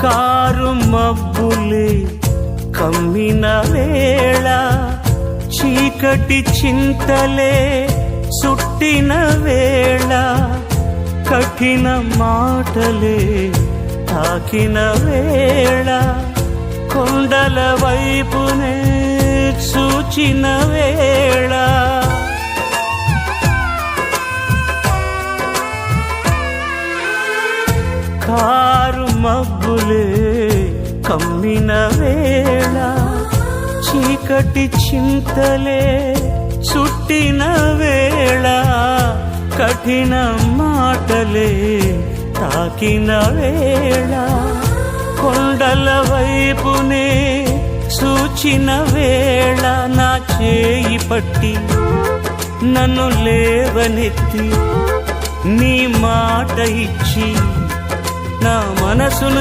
car మబ్బులే కమ్మిన వేళ, చీకటి చింతలే చుట్టిన వేళ, కఠిన మాటలే తాకిన వేళ, కొండల వైపునే చూచిన వేళ, కారు మబ్బులే కమ్మిన వేళ, చీకటి చింతలే చుట్టిన వేళ, కఠిన మాటలే తాకిన వేళ, కొండల వైపునే చూచిన వేళ, నా చేయి పట్టి నన్ను లేవనెత్తి నీ మాట ఇచ్చి నా మనసును